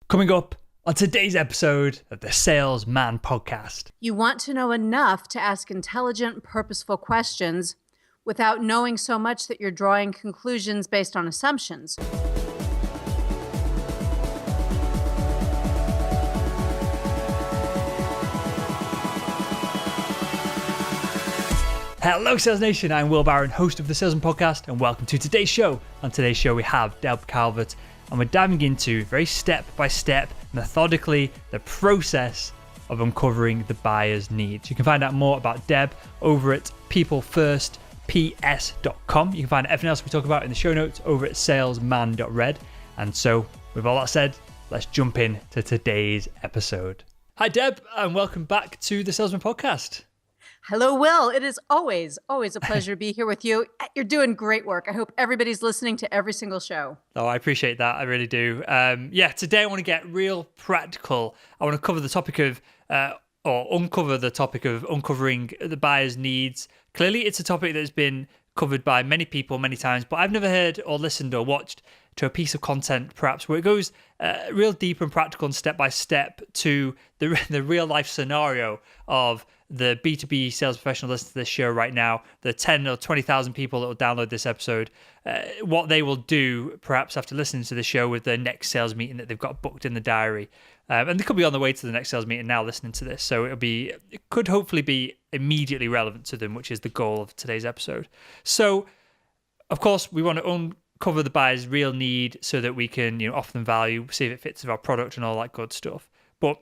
Coming up on today's episode of the Salesman podcast. You want to know enough to ask intelligent, purposeful questions without knowing so much that you're drawing conclusions based on assumptions. Hello Sales Nation, I'm Will Barron, host of the Salesman podcast, and welcome to today's show. On today's show we have Deb Calvert, and we're diving into very step-by-step, methodically, the process of uncovering the buyer's needs. You can find out more about Deb over at peoplefirstps.com. You can find everything else we talk about in the show notes over at salesman.red. And so, with all that said, let's jump in to today's episode. Hi Deb, and welcome back to the Salesman podcast. Hello, Will. It is always a pleasure to be here with you. You're doing great work. I hope everybody's listening to every single show. Oh, I appreciate that. I really do. Today I want to get real practical. I want to cover the topic of, uncover the topic of uncovering the buyer's needs. Clearly, it's a topic that's been covered by many people many times, but I've never heard or listened or watched to a piece of content, perhaps, where it goes real deep and practical and step by step to the real life scenario of the B2B sales professional listening to this show right now, the 10 or 20,000 people that will download this episode, what they will do perhaps after listening to the show with their next sales meeting that they've got booked in the diary. And they could be on the way to the next sales meeting now listening to this. So it could hopefully be immediately relevant to them, which is the goal of today's episode. So, of course, we want to uncover the buyer's real need so that we can, offer them value, see if it fits with our product and all that good stuff. But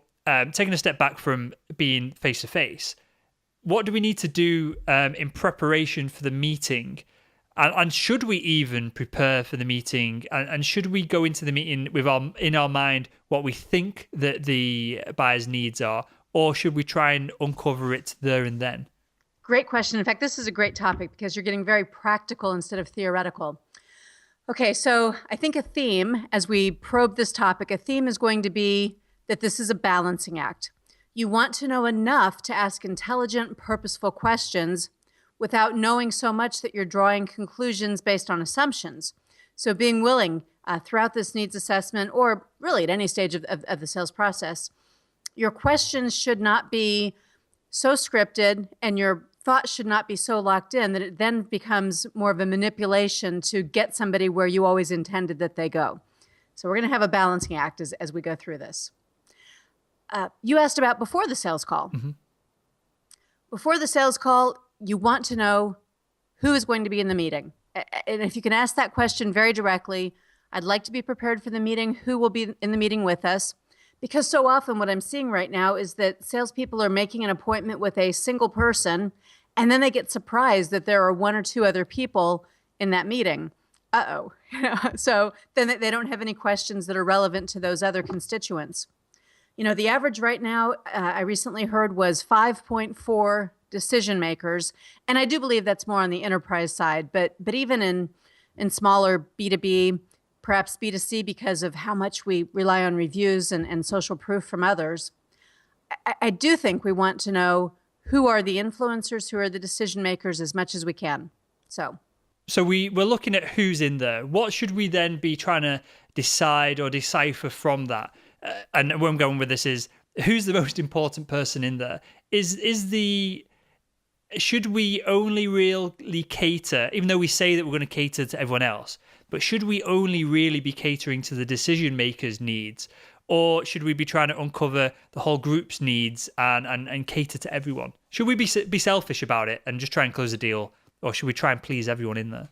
taking a step back from being face-to-face, what do we need to do in preparation for the meeting? And should we even prepare for the meeting? And should we go into the meeting with in our mind what we think that the buyer's needs are? Or should we try and uncover it there and then? Great question. In fact, this is a great topic because you're getting very practical instead of theoretical. Okay, so I think a theme, as we probe this topic, a theme is going to be that this is a balancing act. You want to know enough to ask intelligent, purposeful questions without knowing so much that you're drawing conclusions based on assumptions. So being willing throughout this needs assessment, or really at any stage of the sales process, your questions should not be so scripted and your thoughts should not be so locked in that it then becomes more of a manipulation to get somebody where you always intended that they go. So we're going to have a balancing act as we go through this. You asked about before the sales call. Mm-hmm. Before the sales call, you want to know who is going to be in the meeting. And if you can ask that question very directly, I'd like to be prepared for the meeting, who will be in the meeting with us? Because so often what I'm seeing right now is that salespeople are making an appointment with a single person, and then they get surprised that there are one or two other people in that meeting. So then they don't have any questions that are relevant to those other constituents. The average right now, I recently heard, was 5.4 decision makers. And I do believe that's more on the enterprise side. But even in smaller B2B, perhaps B2C, because of how much we rely on reviews and social proof from others, I do think we want to know who are the influencers, who are the decision makers as much as we can. So we're looking at who's in there. What should we then be trying to decide or decipher from that? And where I'm going with this is, who's the most important person in there? Should we only really cater, even though we say that we're going to cater to everyone else, but should we only really be catering to the decision makers' needs? Or should we be trying to uncover the whole group's needs and cater to everyone? Should we be selfish about it and just try and close a deal? Or should we try and please everyone in there?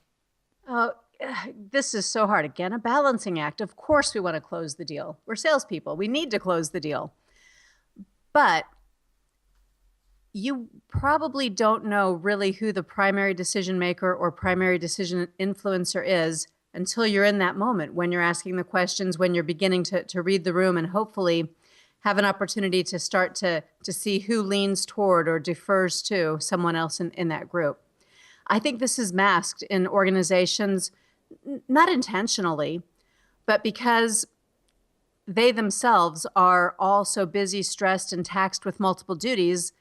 This is so hard. Again, a balancing act. Of course we want to close the deal. We're salespeople. We need to close the deal. But you probably don't know really who the primary decision maker or primary decision influencer is until you're in that moment, when you're asking the questions, when you're beginning to read the room and hopefully have an opportunity to start to see who leans toward or defers to someone else in that group. I think this is masked in organizations, not intentionally, but because they themselves are all so busy, stressed, and taxed with multiple duties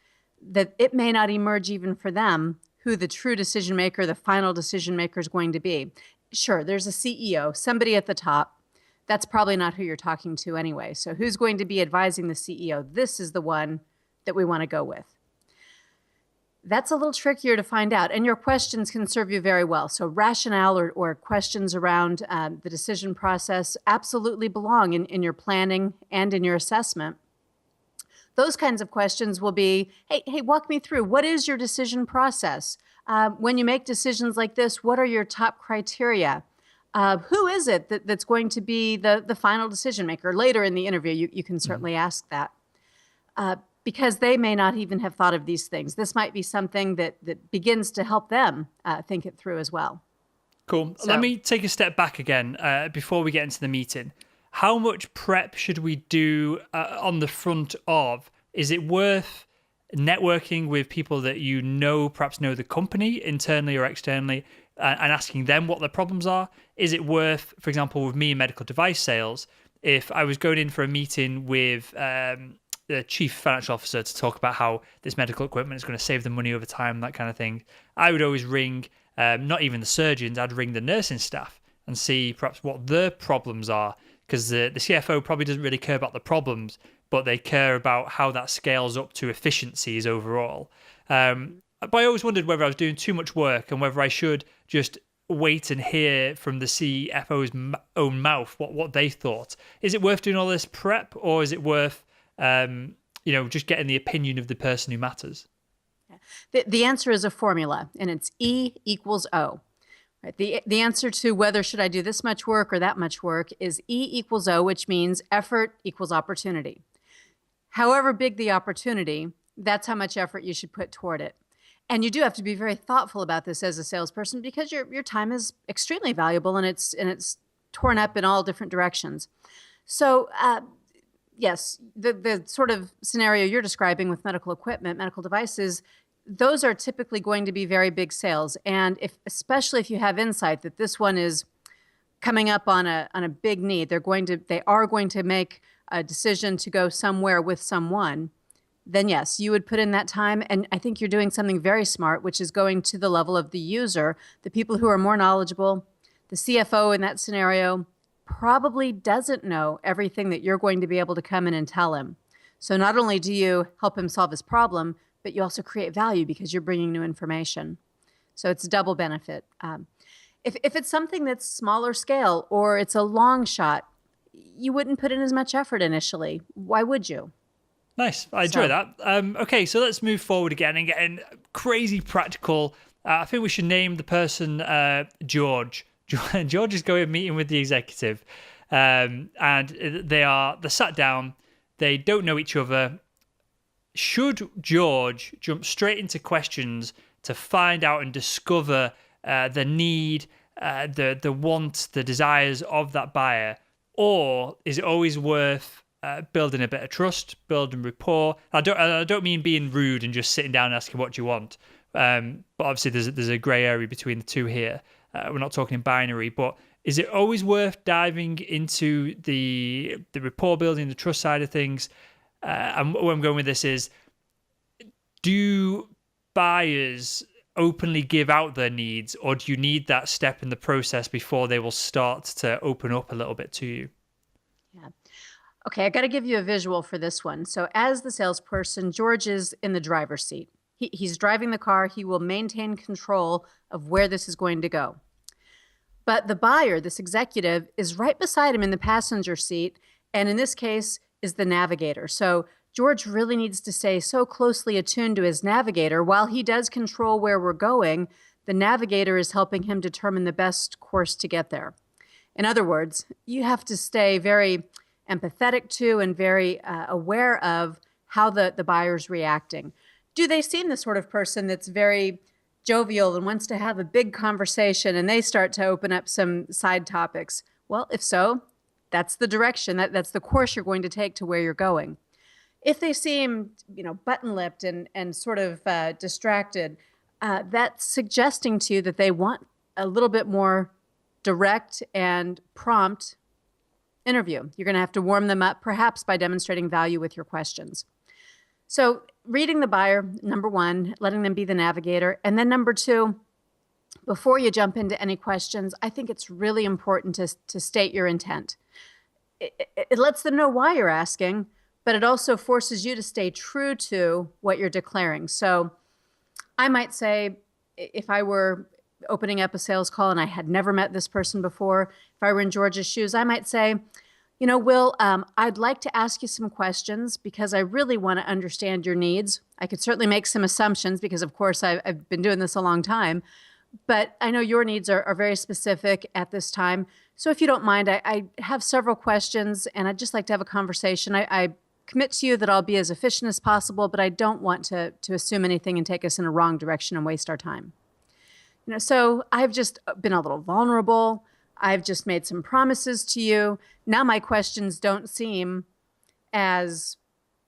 that it may not emerge even for them who the true decision maker, the final decision maker is going to be. Sure, there's a CEO, somebody at the top that's probably not who you're talking to anyway. So who's going to be advising the CEO? This is the one that we want to go with. That's a little trickier to find out, and your questions can serve you very well. So rationale or questions around the decision process absolutely belong in your planning and in your assessment. Those kinds of questions will be, hey, walk me through. What is your decision process? When you make decisions like this, what are your top criteria? Who is it that's going to be the final decision maker? Later in the interview, you can certainly ask that. Because they may not even have thought of these things. This might be something that begins to help them think it through as well. Cool. So, let me take a step back again before we get into the meeting. How much prep should we do on the front of? Is it worth networking with people that you know, perhaps know the company internally or externally, and asking them what their problems are? Is it worth, for example, with me in medical device sales, if I was going in for a meeting with the chief financial officer to talk about how this medical equipment is going to save them money over time, that kind of thing, I would always ring, not even the surgeons, I'd ring the nursing staff and see perhaps what their problems are, because the CFO probably doesn't really care about the problems, but they care about how that scales up to efficiencies overall. But I always wondered whether I was doing too much work and whether I should just wait and hear from the CFO's own mouth what they thought. Is it worth doing all this prep, or is it worth just getting the opinion of the person who matters? The answer is a formula, and it's E equals O. Right? The answer to whether should I do this much work or that much work is E equals O, which means effort equals opportunity. However big the opportunity, that's how much effort you should put toward it. And you do have to be very thoughtful about this as a salesperson, because your time is extremely valuable, and it's torn up in all different directions. So yes, the sort of scenario you're describing with medical equipment, medical devices, those are typically going to be very big sales. And especially if you have insight that this one is coming up on a big need, they are going to make a decision to go somewhere with someone, then yes, you would put in that time. And I think you're doing something very smart, which is going to the level of the user, the people who are more knowledgeable. The CFO in that scenario probably doesn't know everything that you're going to be able to come in and tell him. So not only do you help him solve his problem, but you also create value because you're bringing new information. So it's a double benefit. If it's something that's smaller scale or it's a long shot, you wouldn't put in as much effort initially. Why would you? Nice. I enjoy that. Okay, so let's move forward again and get in crazy practical. I think we should name the person George. George is going meeting with the executive, and they're sat down. They don't know each other. Should George jump straight into questions to find out and discover the need, the want, the desires of that buyer, or is it always worth building a bit of trust, building rapport? I don't mean being rude and just sitting down and asking what do you want, but obviously there's a grey area between the two here. We're not talking binary, but is it always worth diving into the rapport building, the trust side of things? And where I'm going with this is, do buyers openly give out their needs, or do you need that step in the process before they will start to open up a little bit to you? Yeah. Okay, I got to give you a visual for this one. So as the salesperson, George is in the driver's seat. He's driving the car. He will maintain control of where this is going to go. But the buyer, this executive, is right beside him in the passenger seat, and in this case is the navigator. So George really needs to stay so closely attuned to his navigator. While he does control where we're going, the navigator is helping him determine the best course to get there. In other words, you have to stay very empathetic to and very aware of how the buyer's reacting. Do they seem the sort of person that's very jovial and wants to have a big conversation, and they start to open up some side topics? Well, if so, that's the direction, that's the course you're going to take to where you're going. If they seem, button-lipped and sort of distracted, that's suggesting to you that they want a little bit more direct and prompt interview. You're going to have to warm them up, perhaps by demonstrating value with your questions. So reading the buyer, number one, letting them be the navigator. And then number two, before you jump into any questions, I think it's really important to state your intent. it lets them know why you're asking, but it also forces you to stay true to what you're declaring. So I might say, if I were opening up a sales call and I had never met this person before, if I were in George's shoes, I might say, Will, I'd like to ask you some questions because I really want to understand your needs. I could certainly make some assumptions because, of course, I've been doing this a long time, but I know your needs are very specific at this time. So if you don't mind, I have several questions and I'd just like to have a conversation. I commit to you that I'll be as efficient as possible, but I don't want to assume anything and take us in a wrong direction and waste our time. So I've just been a little vulnerable. I've just made some promises to you. Now my questions don't seem as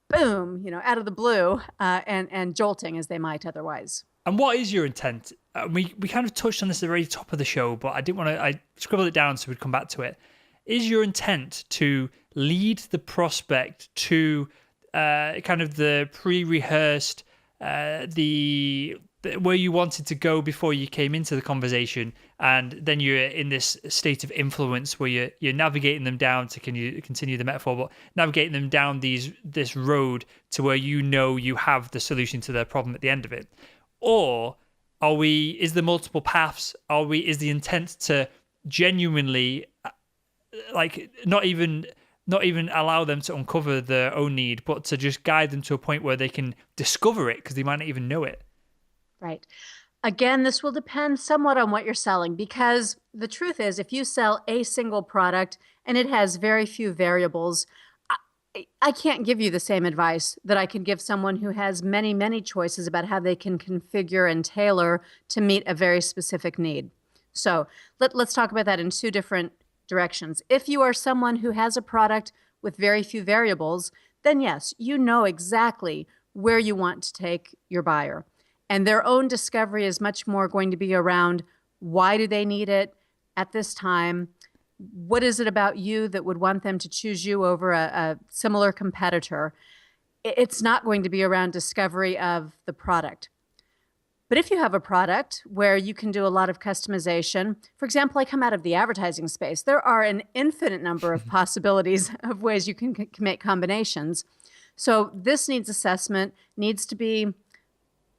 boom, out of the blue and jolting as they might otherwise. And what is your intent? We kind of touched on this at the very top of the show, but I scribbled it down so we'd come back to it. Is your intent to lead the prospect to kind of the pre-rehearsed, where you wanted to go before you came into the conversation, and then you're in this state of influence where you're navigating them down to, can you continue the metaphor, but navigating them down this road to where you have the solution to their problem at the end of it? Or is there multiple paths? Is the intent to genuinely not even allow them to uncover their own need, but to just guide them to a point where they can discover it because they might not even know it? Right. Again, this will depend somewhat on what you're selling, because the truth is, if you sell a single product and it has very few variables, I can't give you the same advice that I can give someone who has many, many choices about how they can configure and tailor to meet a very specific need. So let's talk about that in two different directions. If you are someone who has a product with very few variables, then yes, you know exactly where you want to take your buyer. And their own discovery is much more going to be around, why do they need it at this time? What is it about you that would want them to choose you over a similar competitor? It's not going to be around discovery of the product. But if you have a product where you can do a lot of customization, for example, I come out of the advertising space, there are an infinite number of possibilities of ways you can make combinations. So this needs assessment needs to be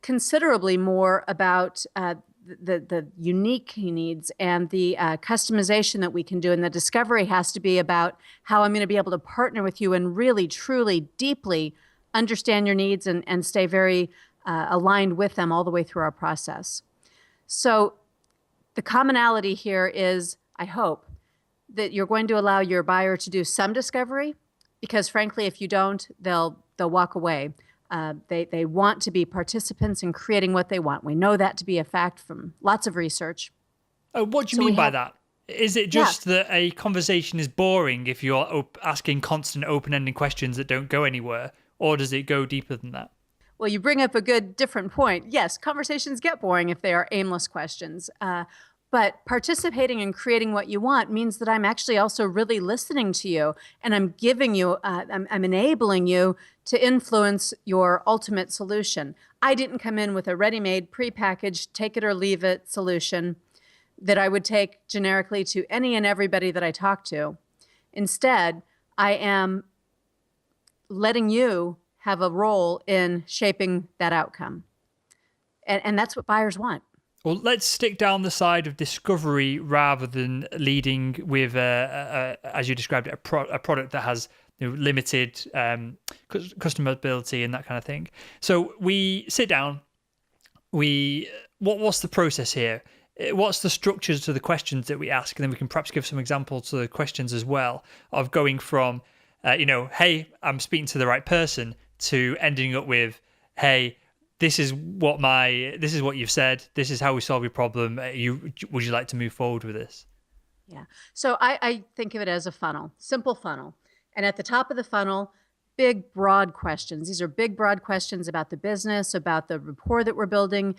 considerably more about the unique needs and the customization that we can do. And the discovery has to be about how I'm going to be able to partner with you and really, truly, deeply understand your needs and stay very aligned with them all the way through our process. So the commonality here is, I hope, that you're going to allow your buyer to do some discovery, because frankly, if you don't, they'll walk away. They want to be participants in creating what they want. We know that to be a fact from lots of research. What do you mean by that? Is it just that a conversation is boring if you're asking constant open-ended questions that don't go anywhere, or does it go deeper than that? Well, you bring up a good different point. Yes, conversations get boring if they are aimless questions. But participating in creating what you want means that I'm actually also really listening to you, and I'm giving you, I'm enabling you to influence your ultimate solution. I didn't come in with a ready-made, prepackaged, take it or leave it solution that I would take generically to any and everybody that I talk to. Instead, I am letting you have a role in shaping that outcome. And that's what buyers want. Well, let's stick down the side of discovery rather than leading with, as you described it, a product that has limited customizability and that kind of thing. So we sit down. What's the process here? What's the structures to the questions that we ask? And then we can perhaps give some examples to the questions as well of going from, hey, I'm speaking to the right person, to ending up with, hey, this is what you've said. This is how we solve your problem. Would you like to move forward with this? Yeah. So I think of it as a funnel, simple funnel. And at the top of the funnel, big, broad questions. These are big, broad questions about the business, about the rapport that we're building,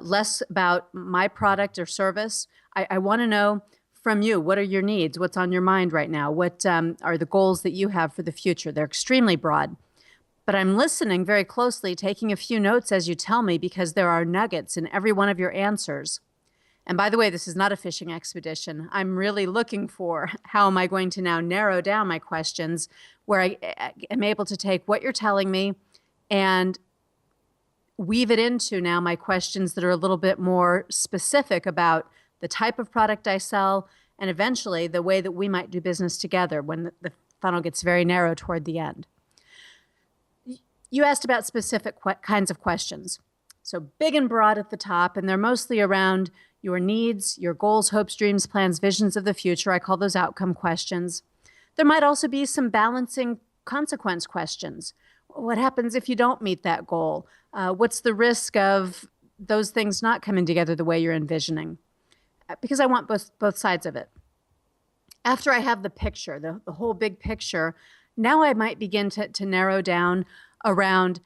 less about my product or service. I want to know from you, what are your needs? What's on your mind right now? What are the goals that you have for the future? They're extremely broad. But I'm listening very closely, taking a few notes as you tell me, because there are nuggets in every one of your answers. And by the way, this is not a fishing expedition. I'm really looking for how am I going to now narrow down my questions where I am able to take what you're telling me and weave it into now my questions that are a little bit more specific about the type of product I sell and eventually the way that we might do business together when the funnel gets very narrow toward the end. You asked about specific kinds of questions. So big and broad at the top, and they're mostly around your needs, your goals, hopes, dreams, plans, visions of the future. I call those outcome questions. There might also be some balancing consequence questions. What happens if you don't meet that goal? What's the risk of those things not coming together the way you're envisioning? Because I want both sides of it. After I have the picture, the whole big picture, now I might begin to narrow down around,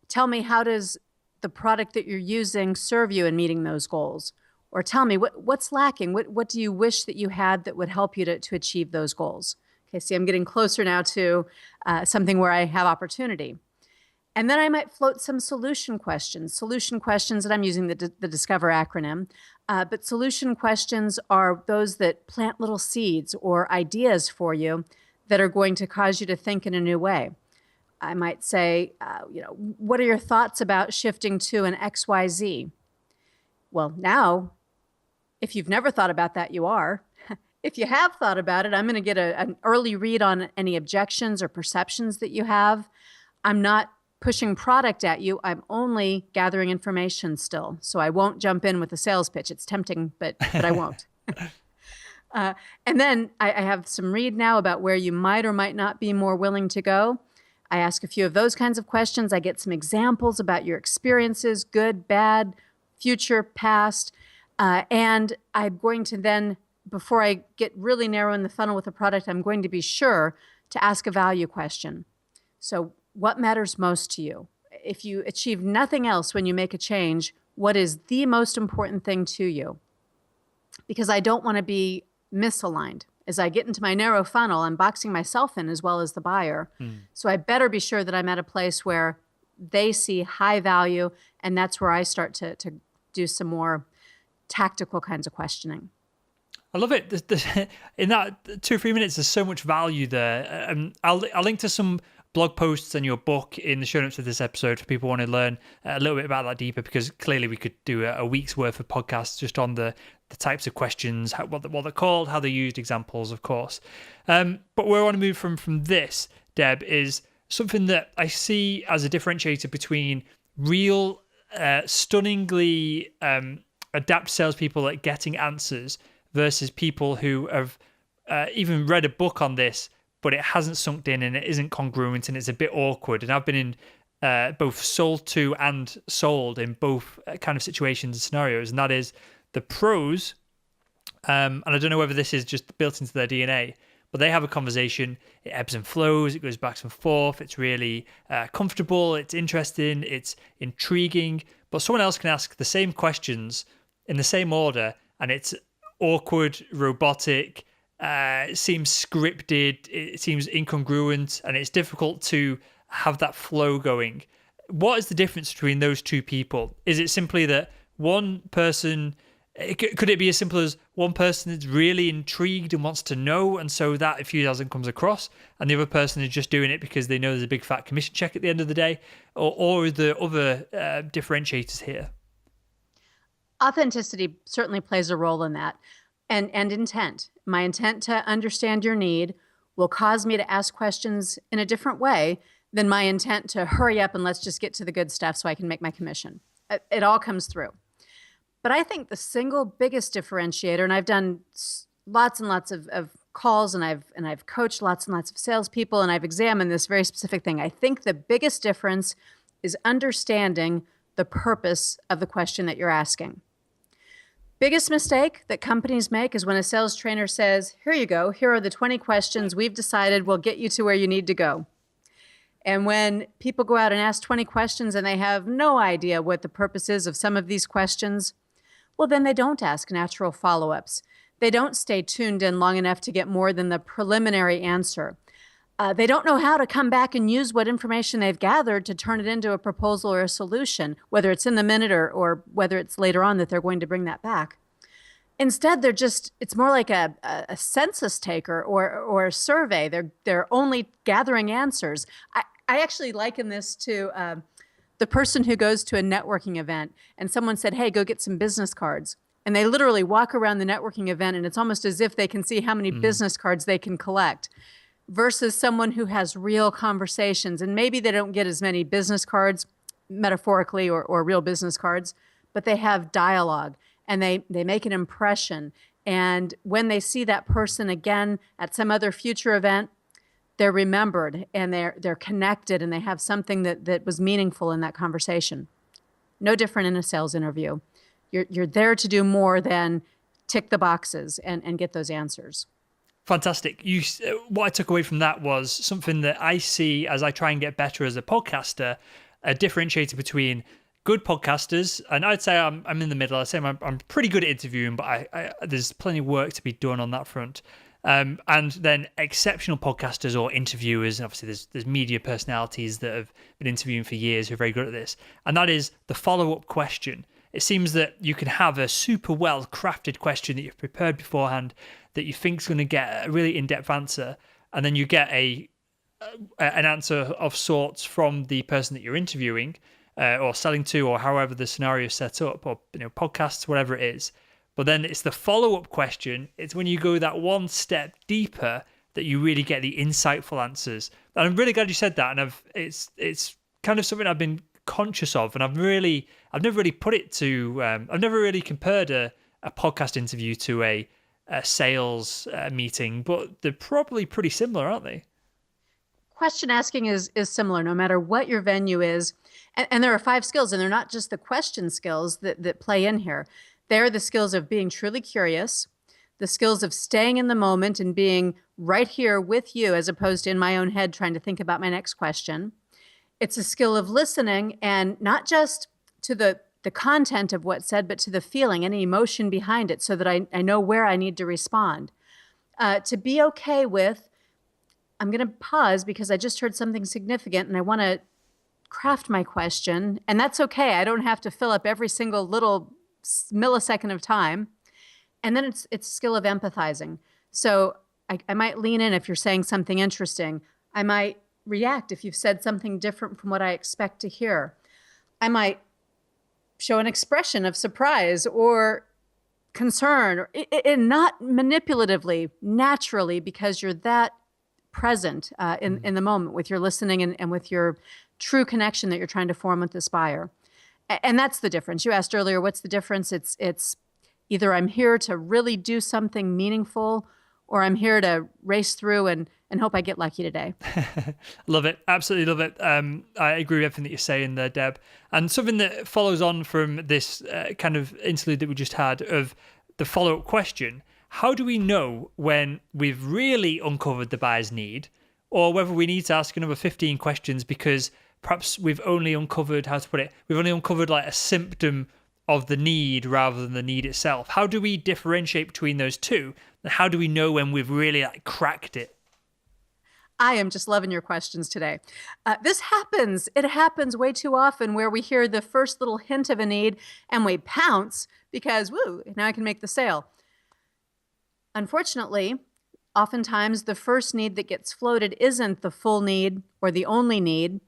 tell me, how does the product that you're using serve you in meeting those goals? Or tell me, what's lacking? What do you wish that you had that would help you to achieve those goals? Okay, see, I'm getting closer now to something where I have opportunity. And then I might float some solution questions that I'm using the Discover acronym. But solution questions are those that plant little seeds or ideas for you that are going to cause you to think in a new way. I might say, what are your thoughts about shifting to an XYZ? Well, now, if you've never thought about that, you are. If you have thought about it, I'm going to get an early read on any objections or perceptions that you have. I'm not pushing product at you. I'm only gathering information still. So I won't jump in with a sales pitch. It's tempting, but I won't. And then I have some read now about where you might or might not be more willing to go. I ask a few of those kinds of questions. I get some examples about your experiences, good, bad, future, past. And I'm going to then, before I get really narrow in the funnel with a product, I'm going to be sure to ask a value question. So what matters most to you? If you achieve nothing else when you make a change, what is the most important thing to you? Because I don't want to be misaligned. As I get into my narrow funnel, I'm boxing myself in as well as the buyer. So I better be sure that I'm at a place where they see high value, and that's where I start to do some more tactical kinds of questioning. I love it. In that 2 or 3 minutes, there's so much value there. I'll link to some blog posts and your book in the show notes of this episode for people who want to learn a little bit about that deeper, because clearly we could do a week's worth of podcasts just on the types of questions, what they're called, how they're used, examples, of course. But where I want to move from this, Deb, is something that I see as a differentiator between real, stunningly adept salespeople at getting answers versus people who have even read a book on this, but it hasn't sunk in and it isn't congruent and it's a bit awkward. And I've been in both sold to and sold in both kind of situations and scenarios. And that is the pros, and I don't know whether this is just built into their DNA, but they have a conversation, it ebbs and flows, it goes back and forth, it's really comfortable, it's interesting, it's intriguing, but someone else can ask the same questions in the same order and it's awkward, robotic, it seems scripted, it seems incongruent, and it's difficult to have that flow going. What is the difference between those two people? Is it simply that one person, could it be as simple as one person is really intrigued and wants to know, and so that enthusiasm comes across, and the other person is just doing it because they know there's a big fat commission check at the end of the day? Or are there other differentiators here? Authenticity certainly plays a role in that. And intent. My intent to understand your need will cause me to ask questions in a different way than my intent to hurry up and let's just get to the good stuff so I can make my commission. It all comes through. But I think the single biggest differentiator, and I've done lots and lots of calls, and I've coached lots and lots of salespeople, and I've examined this very specific thing. I think the biggest difference is understanding the purpose of the question that you're asking. Biggest mistake that companies make is when a sales trainer says, here you go, here are the 20 questions we've decided will get you to where you need to go. And when people go out and ask 20 questions and they have no idea what the purpose is of some of these questions, well, then they don't ask natural follow-ups. They don't stay tuned in long enough to get more than the preliminary answer. They don't know how to come back and use what information they've gathered to turn it into a proposal or a solution, whether it's in the minute or whether it's later on that they're going to bring that back. Instead, it's more like a census taker or a survey. They're only gathering answers. I actually liken this to the person who goes to a networking event and someone said, hey, go get some business cards. And they literally walk around the networking event and it's almost as if they can see how many business cards they can collect, versus someone who has real conversations. And maybe they don't get as many business cards, metaphorically, or real business cards, but they have dialogue and they make an impression. And when they see that person again at some other future event, they're remembered and they're connected and they have something that was meaningful in that conversation. No different in a sales interview. You're there to do more than tick the boxes and get those answers. Fantastic. What I took away from that was something that I see as I try and get better as a podcaster, a differentiator between good podcasters, and I'd say I'm in the middle. I'd say I'm pretty good at interviewing, but there's plenty of work to be done on that front. And then exceptional podcasters or interviewers, and obviously there's media personalities that have been interviewing for years who are very good at this, and that is the follow-up question. It seems that you can have a super well-crafted question that you've prepared beforehand that you think is going to get a really in-depth answer, and then you get an answer of sorts from the person that you're interviewing or selling to, or however the scenario is set up, or podcasts, whatever it is. But then it's the follow-up question. It's when you go that one step deeper that you really get the insightful answers. And I'm really glad you said that. And it's kind of something I've been conscious of, and I've never really put it to. I've never really compared a podcast interview to a sales meeting, but they're probably pretty similar, aren't they? Question asking is similar no matter what your venue is. And there are 5 skills, and they're not just the question skills that play in here. They're the skills of being truly curious, the skills of staying in the moment and being right here with you as opposed to in my own head trying to think about my next question. It's a skill of listening, and not just to the content of what's said, but to the feeling, any emotion behind it, so that I know where I need to respond. To be okay with, I'm going to pause because I just heard something significant and I want to craft my question. And that's okay. I don't have to fill up every single little millisecond of time. And then it's a skill of empathizing. So I might lean in if you're saying something interesting. I might react if you've said something different from what I expect to hear. I might show an expression of surprise or concern, and not manipulatively, naturally, because you're that present in the moment with your listening and with your true connection that you're trying to form with this buyer. And that's the difference. You asked earlier, what's the difference? It's either I'm here to really do something meaningful, or I'm here to race through and hope I get lucky today. Love it. Absolutely love it. I agree with everything that you're saying there, Deb. And something that follows on from this kind of interlude that we just had of the follow-up question, how do we know when we've really uncovered the buyer's need, or whether we need to ask another 15 questions because perhaps we've only uncovered, we've only uncovered like a symptom of the need rather than the need itself? How do we differentiate between those two? And how do we know when we've really cracked it? I am just loving your questions today. This happens. It happens way too often where we hear the first little hint of a need and we pounce because, woo, now I can make the sale. Unfortunately, oftentimes the first need that gets floated isn't the full need or the only need,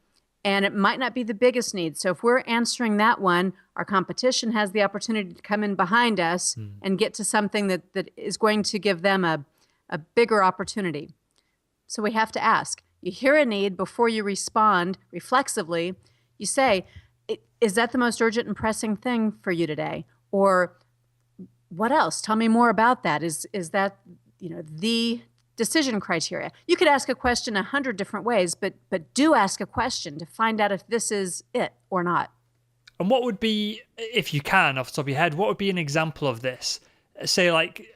and it might not be the biggest need. So if we're answering that one, our competition has the opportunity to come in behind us and get to something that is going to give them a bigger opportunity. So we have to ask. You hear a need before you respond reflexively. You say, is that the most urgent and pressing thing for you today? Or what else? Tell me more about that. Is that the decision criteria? You could ask a question 100 different ways, but do ask a question to find out if this is it or not. And what would be, if you can, off the top of your head, what would be an example of this? Say like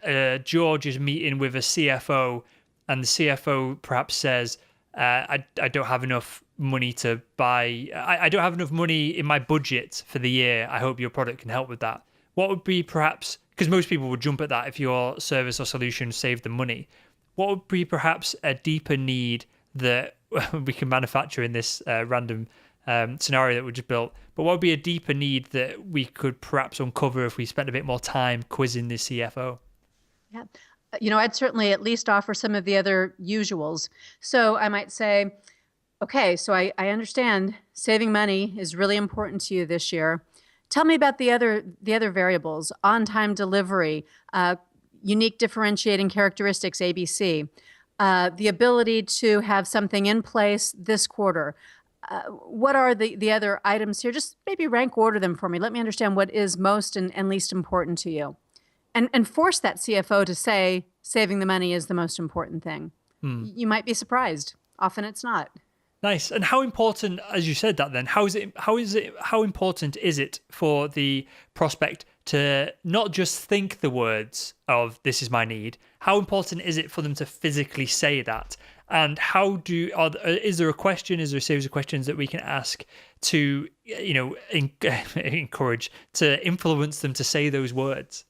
George is meeting with a CFO, and the CFO perhaps says, I don't have enough money to buy, I don't have enough money in my budget for the year. I hope your product can help with that. What would be perhaps, because most people would jump at that if your service or solution saved them money, what would be perhaps a deeper need that we can manufacture in this random scenario that we just built. But what would be a deeper need that we could perhaps uncover if we spent a bit more time quizzing the CFO? Yeah. I'd certainly at least offer some of the other usuals. So I might say, okay, so I understand saving money is really important to you this year. Tell me about the other variables: on-time delivery, unique differentiating characteristics, ABC, the ability to have something in place this quarter. What are the other items here? Just maybe rank order them for me. Let me understand what is most and least important to you. And force that CFO to say saving the money is the most important thing. You might be surprised. Often it's not. Nice. And how important, as you said that then, how important is it for the prospect to not just think the words of "this is my need"? How important is it for them to physically say that? And is there a series of questions that we can ask to, encourage, to influence them to say those words?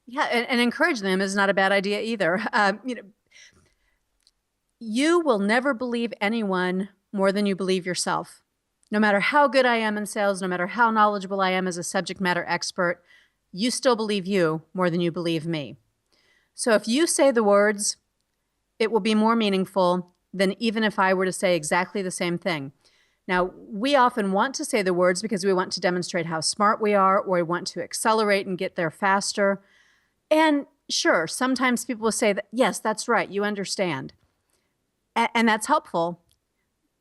Yeah, and encourage them is not a bad idea either. You will never believe anyone more than you believe yourself. No matter how good I am in sales, no matter how knowledgeable I am as a subject matter expert, you still believe you more than you believe me. So if you say the words, it will be more meaningful than even if I were to say exactly the same thing. Now, we often want to say the words because we want to demonstrate how smart we are, or we want to accelerate and get there faster. And sure, sometimes people will say that, yes, that's right, you understand. And that's helpful,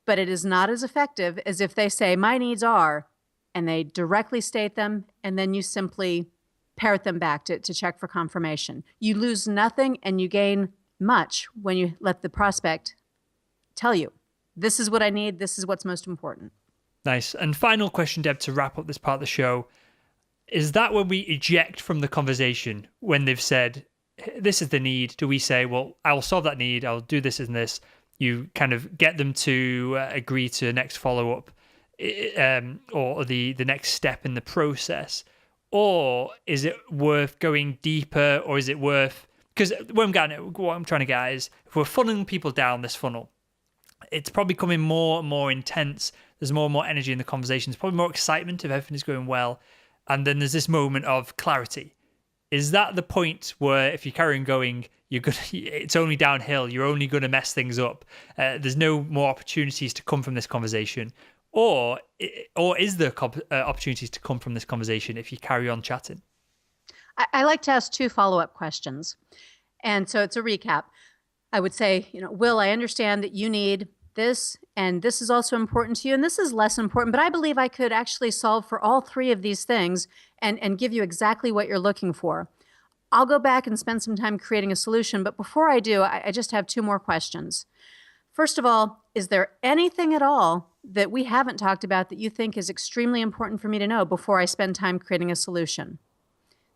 but it is not as effective as if they say, my needs are, and they directly state them, and then you simply parrot them back to check for confirmation. You lose nothing and you gain much when you let the prospect tell you, this is what I need, this is what's most important. Nice. And final question, Deb, to wrap up this part of the show. Is that when we eject from the conversation, when they've said, this is the need? Do we say, well, I'll solve that need, I'll do this and this? You kind of get them to agree to the next follow-up or the next step in the process? Or is it worth going deeper, or is it worth... Because what I'm trying to get at is, if we're funneling people down this funnel, it's probably becoming more and more intense. There's more and more energy in the conversation. There's probably more excitement if everything is going well. And then there's this moment of clarity. Is that the point where if you carry on going, it's only downhill, you're only going to mess things up? There's no more opportunities to come from this conversation? Or is there opportunities to come from this conversation if you carry on chatting? I like to ask two follow-up questions. And so it's a recap. I would say, Will, I understand that you need this, and this is also important to you, and this is less important, but I believe I could actually solve for all three of these things and give you exactly what you're looking for. I'll go back and spend some time creating a solution, but before I do, I just have two more questions. First of all, is there anything at all that we haven't talked about that you think is extremely important for me to know before I spend time creating a solution?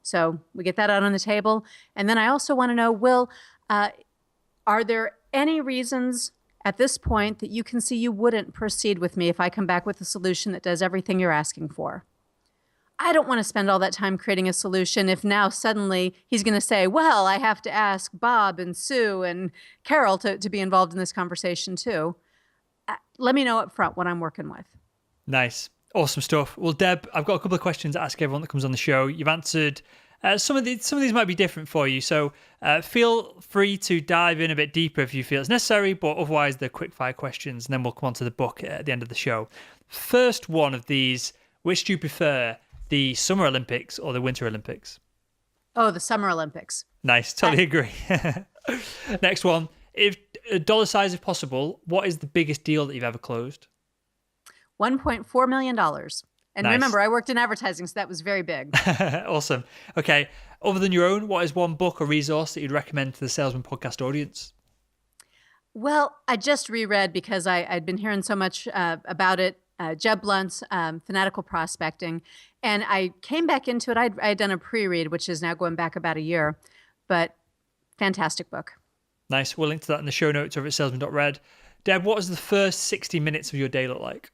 So we get that out on the table. And then I also want to know, Will, are there any reasons at this point that you can see you wouldn't proceed with me if I come back with a solution that does everything you're asking for? I don't want to spend all that time creating a solution if now suddenly he's going to say, well, I have to ask Bob and Sue and Carol to be involved in this conversation too. Let me know up front what I'm working with. Nice. Awesome stuff. Well, Deb, I've got a couple of questions to ask everyone that comes on the show. You've answered some of these might be different for you, so feel free to dive in a bit deeper if you feel it's necessary, but otherwise they're quickfire questions, and then we'll come on to the book at the end of the show. First one of these, which do you prefer, the Summer Olympics or the Winter Olympics? Oh, the Summer Olympics. Nice, totally agree. Next one, if dollar size if possible, what is the biggest deal that you've ever closed? $1.4 million. And Nice. Remember, I worked in advertising, so that was very big. Awesome. Okay. Other than your own, what is one book or resource that you'd recommend to the Salesman podcast audience? Well, I just reread because I'd been hearing so much about it, Jeb Blunt's Fanatical Prospecting. And I came back into it. I had done a pre-read, which is now going back about a year. But fantastic book. Nice. We'll link to that in the show notes over at salesman.red. Deb, what does the first 60 minutes of your day look like?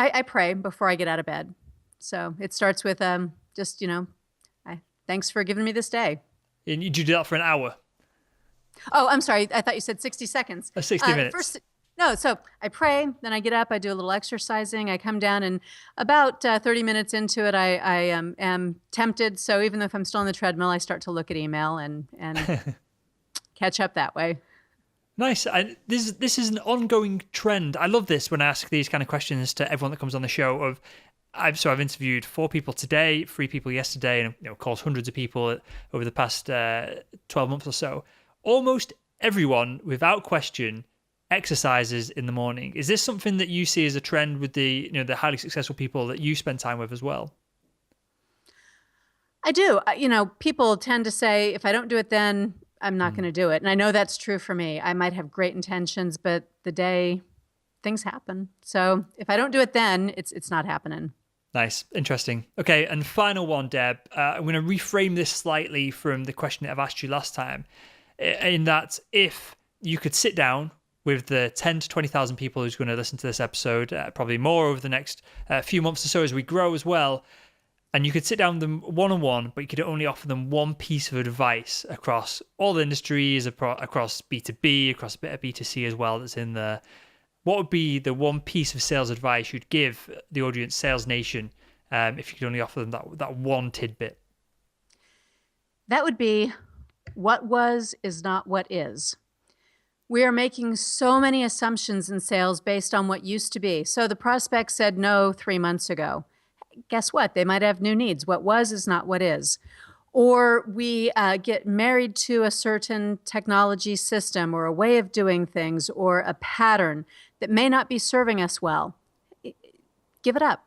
I pray before I get out of bed. So it starts with thanks for giving me this day. And you do that for an hour? Oh, I'm sorry. I thought you said 60 seconds. 60 minutes. No, so I pray, then I get up, I do a little exercising, I come down, and about 30 minutes into it, I am tempted. So even if I'm still on the treadmill, I start to look at email and catch up that way. Nice. This is an ongoing trend. I love this when I ask these kind of questions to everyone that comes on the show. I've interviewed 4 people today, 3 people yesterday, and of course hundreds of people over the past 12 months or so. Almost everyone, without question, exercises in the morning. Is this something that you see as a trend with the the highly successful people that you spend time with as well? I do. People tend to say, if I don't do it then, I'm not going to do it. And I know that's true for me. I might have great intentions, but the day things happen. So if I don't do it then, it's not happening. Nice. Interesting. Okay, and final one, Deb. I'm going to reframe this slightly from the question that I've asked you last time, in that if you could sit down with the 10 to 20,000 people who's going to listen to this episode, probably more over the next few months or so as we grow as well, and you could sit down with them one-on-one, but you could only offer them one piece of advice across all the industries, across B2B, across a bit of B2C as well that's in there. What would be the one piece of sales advice you'd give the audience, Sales Nation, if you could only offer them that one tidbit? That would be, what was is not what is. We are making so many assumptions in sales based on what used to be. So the prospect said no 3 months ago. Guess what? They might have new needs. What was is not what is. Or we get married to a certain technology system or a way of doing things or a pattern that may not be serving us well. Give it up.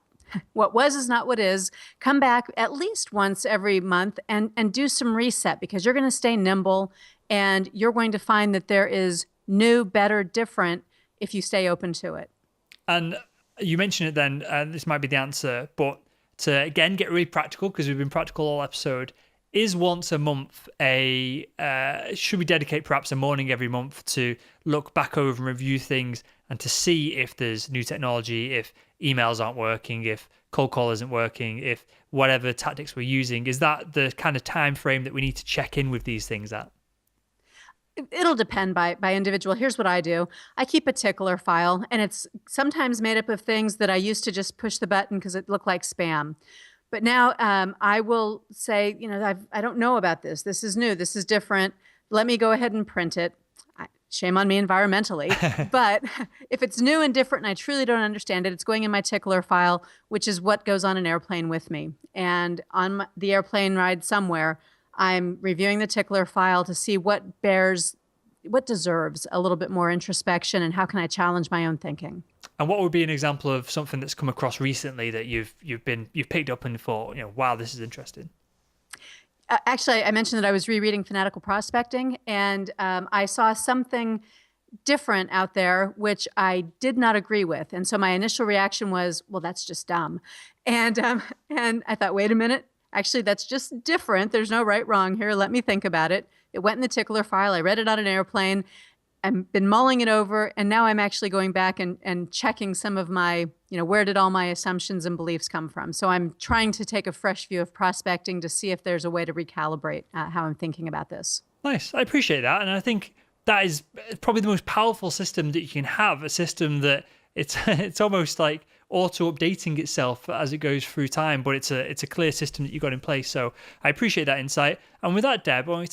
What was is not what is. Come back at least once every month and do some reset, because you're going to stay nimble and you're going to find that there is new, better, different if you stay open to it. And you mentioned it then, this might be the answer, but to again get really practical, because we've been practical all episode, is once a month should we dedicate perhaps a morning every month to look back over and review things and to see if there's new technology, if emails aren't working, if cold call isn't working, if whatever tactics we're using? Is that the kind of time frame that we need to check in with these things at? It'll depend by individual. Here's what I do. I keep a tickler file, and it's sometimes made up of things that I used to just push the button because it looked like spam. But now I will say, I don't know about this. This is new. This is different. Let me go ahead and print it. Shame on me environmentally. But if it's new and different and I truly don't understand it, it's going in my tickler file, which is what goes on an airplane with me. And on the airplane ride somewhere, I'm reviewing the tickler file to see what deserves a little bit more introspection and how can I challenge my own thinking. And what would be an example of something that's come across recently that you've picked up and thought, wow, this is interesting? Actually, I mentioned that I was rereading Fanatical Prospecting, and I saw something different out there which I did not agree with. And so my initial reaction was, well, that's just dumb. And I thought, wait a minute. Actually, that's just different. There's no right, wrong here. Let me think about it. It went in the tickler file. I read it on an airplane. I've been mulling it over, and now I'm actually going back and checking some of my, where did all my assumptions and beliefs come from? So I'm trying to take a fresh view of prospecting to see if there's a way to recalibrate how I'm thinking about this. Nice. I appreciate that. And I think that is probably the most powerful system that you can have, a system that it's almost like auto-updating itself as it goes through time, but it's a clear system that you got in place. So I appreciate that insight. And with that, Deb, I want you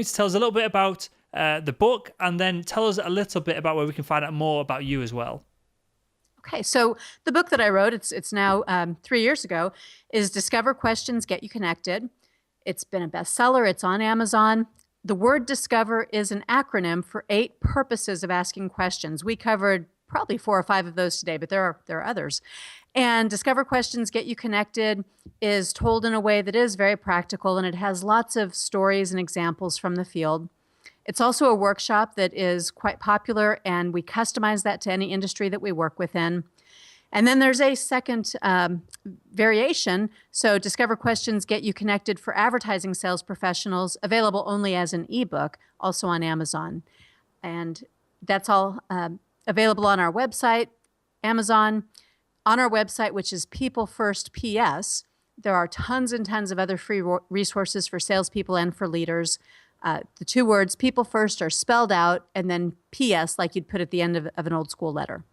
to tell us a little bit about the book, and then tell us a little bit about where we can find out more about you as well. Okay, so the book that I wrote, it's now 3 years ago, is Discover Questions, Get You Connected. It's been a bestseller. It's on Amazon. The word discover is an acronym for 8 purposes of asking questions. We covered probably 4 or 5 of those today, but there are others. And Discover Questions, Get You Connected is told in a way that is very practical, and it has lots of stories and examples from the field. It's also a workshop that is quite popular, and we customize that to any industry that we work within. And then there's a second variation. So Discover Questions, Get You Connected for advertising sales professionals, available only as an ebook, also on Amazon. And that's all available on our website, Amazon. On our website, which is People First PS, there are tons and tons of other free resources for salespeople and for leaders. The two words, people first, are spelled out, and then PS, like you'd put at the end of an old school letter.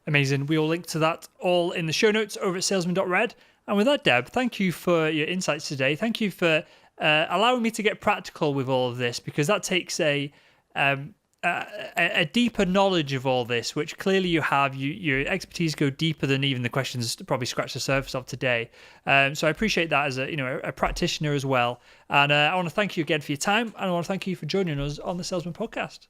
Amazing. We will link to that all in the show notes over at salesman.red. And with that, Deb, thank you for your insights today. Thank you for allowing me to get practical with all of this, because that takes a deeper knowledge of all this, which clearly you have. Your expertise go deeper than even the questions probably scratch the surface of today. So I appreciate that as a practitioner as well. And I want to thank you again for your time, and I want to thank you for joining us on the Salesman Podcast.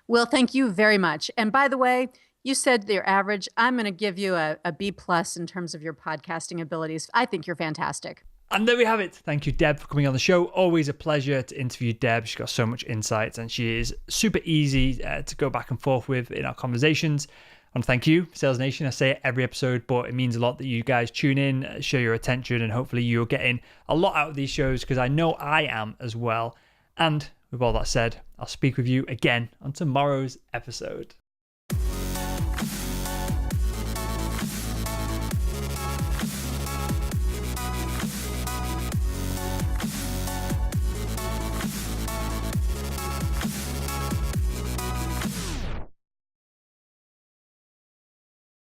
Will, thank you very much. And by the way, you said your average. I'm going to give you a B+ in terms of your podcasting abilities. I think you're fantastic. And there we have it. Thank you, Deb, for coming on the show. Always a pleasure to interview Deb. She's got so much insight, and she is super easy to go back and forth with in our conversations. And thank you, Sales Nation. I say it every episode, but it means a lot that you guys tune in, show your attention, and hopefully you're getting a lot out of these shows, because I know I am as well. And with all that said, I'll speak with you again on tomorrow's episode.